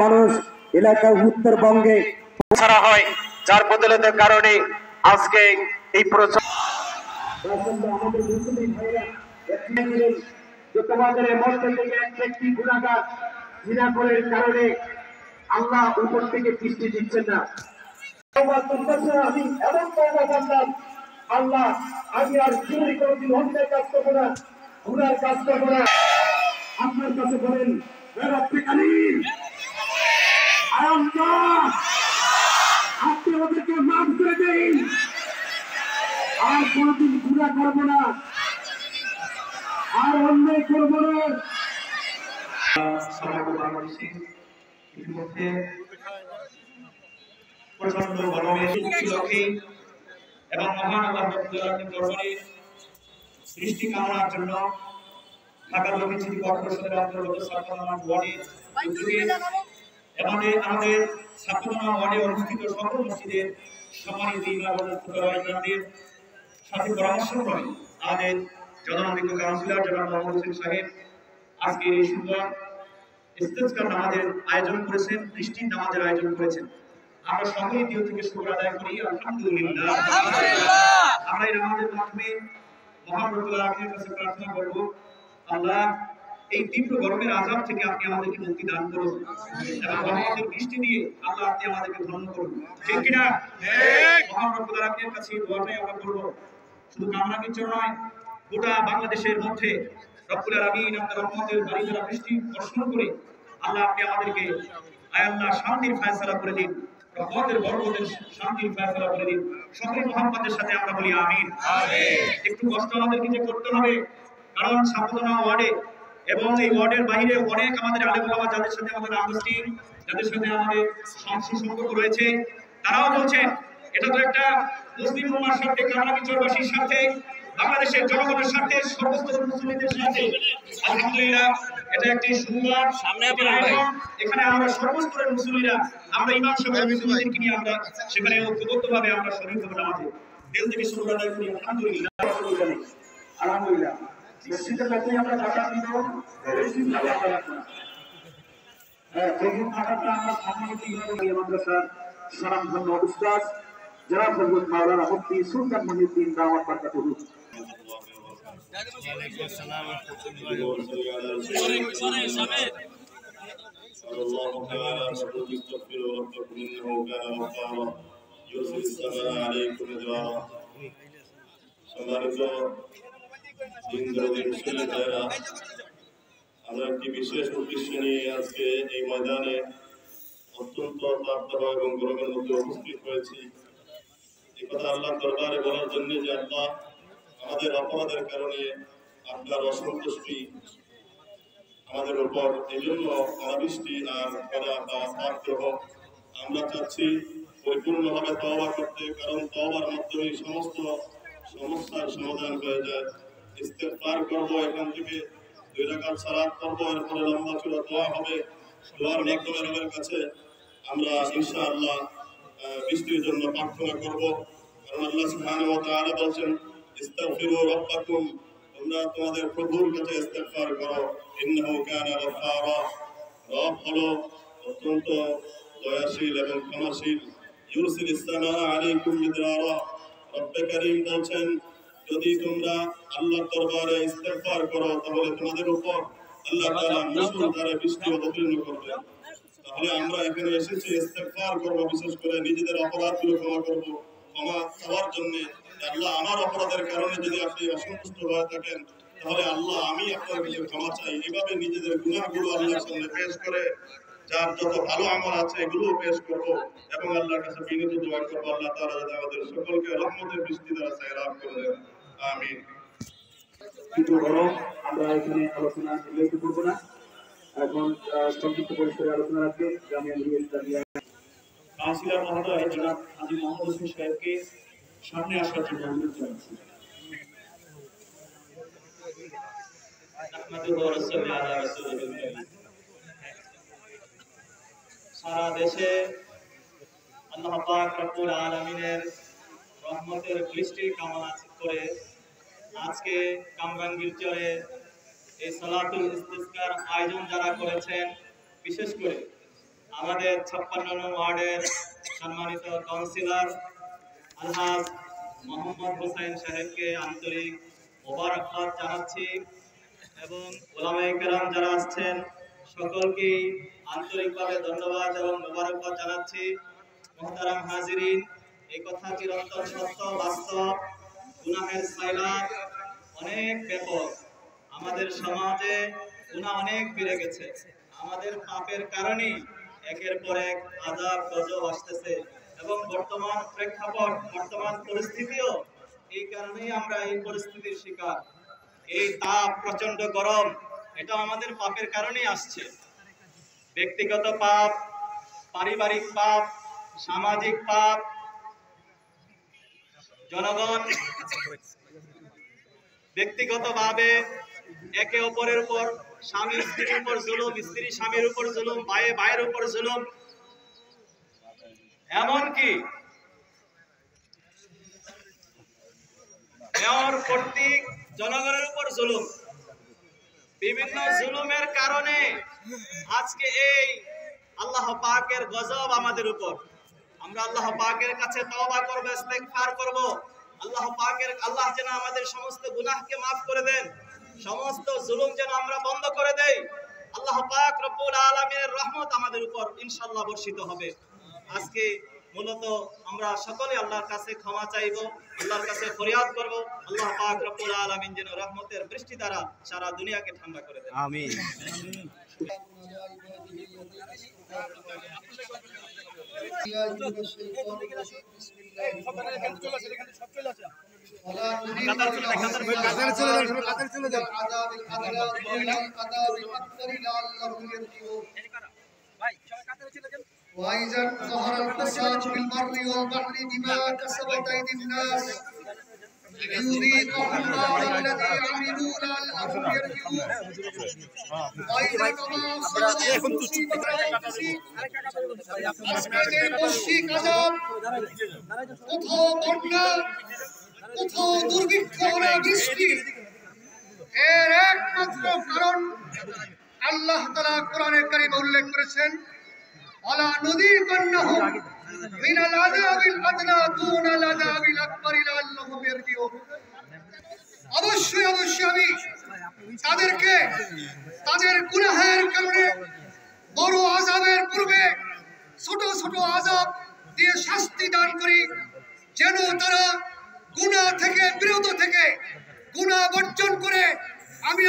মানুষ এলাকায় উত্তরবঙ্গে ছাড়া হয়, যার বদলতের কারণে আজকে এই তোমাদের মধ্যে থেকে এক ব্যক্তি গুণাগার জিনা করার কারণে আল্লাহ উপর থেকে বৃষ্টি দিচ্ছেন না। আমি এমন তওবা করলাম, আল্লাহ আমি আর চুরি কোনদিন অন্যের কাজ করবো না, গুনার কাজ করবো না। আপনার কাছে বলেন আপনি ওদেরকে মাফ করে দিন, আর কোনদিন গুনাহ করবো না, আর অন্যায় করবো না। প্রচন্ড গরমে এবং মহান আল্লাহ রাব্বুল আলামিনের দরবারে সৃষ্টি কামনার জন্য ঢাকা দক্ষিণ সিটি কর্পোরেশনের অন্তর্গত ছাত্রনামা ওয়ার্ডে আমাদের ছাত্রনামা ওয়ার্ডে অনুষ্ঠিত সকল মসজিদের সম্মানিত ইমাম ও ফুকাহাদের সাথে পরামর্শ করে আমাদের জননন্দিত কাউন্সিলর জনাব মোহাম্মদ হোসেন সাহেব আজকে এই সুন্দর ইস্তেসকার নামাজের আয়োজন করেছেন, বৃষ্টির নামাজের আয়োজন করেছেন। আমরা সকলেই দিল থেকে শুকর আদায় করি আলহামদুলিল্লাহ। আমরা এই নামাজের মাধ্যমে মহান রব্বুল আলামিনের কাছে প্রার্থনা করব, আল্লাহ এই তীব্র গরমের আযাব থেকে আপনি আমাদেরকে মুক্তি দান করুন এবং রহমতের বৃষ্টি দিয়ে আল্লাহ আপনি আমাদেরকে ধন্য করুন। ঠিক কি না? ঠিক। মহান রব্বুল আলামিনের কাছে এই দোয়াটাই আমরা করব। শুধু কামনা কিছু নয়, গোটা বাংলাদেশের মধ্যে রব্বুল আলামিন আপনার রহমতের বাড়ি দ্বারা বৃষ্টি বর্ষণ করে আল্লাহ আপনি আমাদেরকে আয় আল্লাহ শান্তির ফয়সালা করে দিন, রহমতের বরকতের শান্তির ফয়সালা করে দিন। সকলে মুহাম্মাদের সাথে আমরা বলি আমিন। আমিন। একটু কষ্ট আমাদেরকে যে করতে হবে, কারণ ছাত্রনামা ওয়ার্ডে এবং এই ওয়ার্ডের বাইরে অনেক আমাদের আলেম ওলামা যাদের সাথে আমাদের আনুষ্ঠানিক, যাদের সাথে আমাদের সম্পর্ক রয়েছে, তারাও বলছেন এটা তো একটা মুসলিম উম্মার স্বার্থে, কামরাঙ্গীরচরবাসীর স্বার্থে, বাংলাদেশের জনগণের স্বার্থে, সমস্ত মুসলিমদের স্বার্থে আলহামদুলিল্লাহ এটা একটি সুন্দর সামনে এখানে আমরা সর্বস্তরের মুসলিমরা আমরা ইমাম সাহেব মুসলিমদেরকে নিয়ে আমরা সেখানে ঐক্যবদ্ধভাবে আমরা শরীর হবো নামাজে দিল থেকে শুকর আদায় করি আলহামদুলিল্লাহ। আলহামদুলিল্লাহ মসজিদের মধ্যে আমরা টাকা দিব, বেশি টাকা রাখবো না। হ্যাঁ, প্রথম টাকাটা আমরা সম্মানিত ইমাম মাদ্রাসার স্বনামধন্য উস্তাদ জনাব হযরত মাওলানা মুফতি সুলতান মহিউদ্দিন দাওয়াত বারাকাতুহু। ওয়ালাইকুম আসসালাম ওয়া রাহমাতুল্লাহি। الله تعالى استغفروا ربكم انه كان غفارا يرسل السماء عليكم مدرارا। সম্মানিত দিনদারী মুসলিমেরা, আমরা একটি বিশেষ উদ্দেশ্য নিয়ে আজকে এই ময়দানে অত্যন্ত তাপদাহ এবং গরমের মধ্যে উপস্থিত হয়েছি। এই কথা আল্লাহ দরবারে বলার জন্য যে আল্লাহ আমাদের অপরাধের কারণে আপনার অসন্তুষ্টি আমাদের উপর, এই জন্য অনাবৃষ্টি আর খরা বা পাপগ্রহ আমরা চাচ্ছি পরিপূর্ণভাবে তওবা করতে, কারণ তওবার মাধ্যমে সমস্ত সমস্যার সমাধান হয়ে যায়। ইস্তেগফার করবো, এখান থেকে 2 রাকাত সালাত করবো, এরপরে লম্বা চূড়া দোয়া হবে। দোয়ার মাধ্যমে রবের কাছে আমরা ইনশাআল্লাহ বৃষ্টির জন্য প্রার্থনা করব, কারণ আল্লাহ সুবহানাহু ওয়া তাআলা বলেন ইস্তাগফিরু রাব্বাকুম, তোমরা তোমাদের প্রভুর কাছে ইস্তেগফার করো, ইন্নাহু কানা গফফারা। রব হলো অত্যন্ত দয়াশীল এবং ক্ষমাশীল। ইউরসিলিস সামাআ আলাইকুম মিদরারা, রব্বে কারীম বলেন যদি তোমরা আল্লাহর দরবারে ইস্তেগফার করো তাহলে তোমাদের উপর আল্লাহ তাআলা মুষলধারে বৃষ্টি অবতীর্ণ করবেন। তাহলে আমরা এখানে এসেছি ইস্তেগফার করব, বিশেষ করে নিজেদের অপরাধগুলো ক্ষমা করব, ক্ষমা চাওয়ার জন্য। আল্লাহ আমার অপরাধের কারণে যদি আপনি অসন্তুষ্ট হয়ে থাকেন তাহলে আল্লাহ আমি আপনার কাছে ক্ষমা চাই। এভাবে নিজেদের গুনাহগুলো আল্লাহর সামনে পেশ করে যার যত ভালো আমল আছে এগুলো পেশ করব এবং আল্লাহর কাছে বিনীত দোয়া করব আল্লাহ তাআলা যাতে আমাদের সকলকে রহমতের বৃষ্টি দ্বারা সায়লাব করে দেন। আমিন। কিন্তু বড় আমরা এখানে আলোচনা নির্বাহিত করব না, এখন সংক্ষিপ্ত পরিসরে আলোচনা রাখবেন জামিয়া নূরিয়া ইসলামিয়া কাউন্সিলর মহোদয় জনাব হাজী মোহাম্মদ হোসেন সাহেবকে সামনে আসার জন্য অনুরোধ জানাচ্ছি। সারা দেশে আল্লাহ পাক রব্বুল আলামিনের রহমতের বৃষ্টি কামনা করে আজকে কামরাঙ্গীরচরে এই সালাতুল ইস্তিসকার আয়োজন যারা করেছেন, বিশেষ করে আমাদের 56 নং ওয়ার্ডের সম্মানিত কাউন্সিলর আলহাজ মোহাম্মদ হোসেন সাহেবকে আন্তরিক মোবারকবাদ জানাচ্ছি এবং ওলামায়ে কেরাম যারা আসছেন সকলকেই আন্তরিকভাবে ধন্যবাদ এবং মোবারকবাদ জানাচ্ছি। মুহতারাম হাজিরিন, এই কথা চিরন্তন সত্য, বাস্তব। গুনাহের সাইলাব অনেক ব্যাপক, আমাদের সমাজে গুনাহ অনেক বেড়ে গেছে। আমাদের পাপের কারণেই একের পর এক আযাব গজব আসতেছে এবং বর্তমান প্রেক্ষাপট, বর্তমান পরিস্থিতিও এই কারণেই আমরা এই পরিস্থিতির শিকার। এই তাপ, প্রচন্ড গরম, এটা আমাদের পাপের কারণেই আসছে। ব্যক্তিগত পাপ, পারিবারিক পাপ, সামাজিক পাপ। জনগণ ব্যক্তিগতভাবে একে অপরের উপর, স্বামী স্ত্রীর উপর জুলুম, স্ত্রী স্বামীর উপর জুলুম, ভাইয়ে ভাইয়ের উপর জুলুম, এমনকি মেয়র কর্তৃক জনগণের উপর জুলুম। বিভিন্ন জুলুমের কারণে আজকে এই আল্লাহ পাকের গজব আমাদের উপর। আমরা আল্লাহ পাকের কাছে তওবা করব, ইস্তেগফার করব। আল্লাহ যেন আমাদের সমস্ত গুনাহকে মাফ করে দেন, সমস্ত জুলুম যেন আমরা বন্ধ করে দেই। আল্লাহ পাক রব্বুল আলামিনের রহমত আমাদের উপর ইনশাআল্লাহ বর্ষিত হবে। আজকে মূলত আমরা সকলে আল্লাহর কাছে ক্ষমা চাইব, আল্লাহর কাছে ফরিয়াদ করব। আল্লাহ পাক রব্বুল আলামিন যেন রহমতের বৃষ্টি দ্বারা সারা দুনিয়াকে ঠান্ডা করে দেন। আমিন। وإذا ظهر الفساد في البر والبحر بما كسبت أيدي الناس ليذيقهم بعض الذي عملوا لعلهم يرجعون وإذا ما أصابت مصيبة আজকে বৈশ্বিক আযাব, কোথাও বন্যা, কোথাও দুর্ভিক্ষ, বৃষ্টি, এর একমাত্র কারণ আল্লাহ তাআলা কোরআনে কারীমে উল্লেখ করেছেন, আলা নুযীকান্নাহুম মিনাল আযাবিল আদনা দুনাল আযাবিল আকবার লাআল্লাহুম ইয়ারজিউন। অবশ্যই আমি তাদেরকে তাদের গুনাহের কারণে বড় আযাবের পূর্বে ছোট ছোট আযাব দিয়ে শাস্তি দান করি, যেন তারা গুনাহ থেকে বিরত থেকে গুনাহ বর্জন করে আমি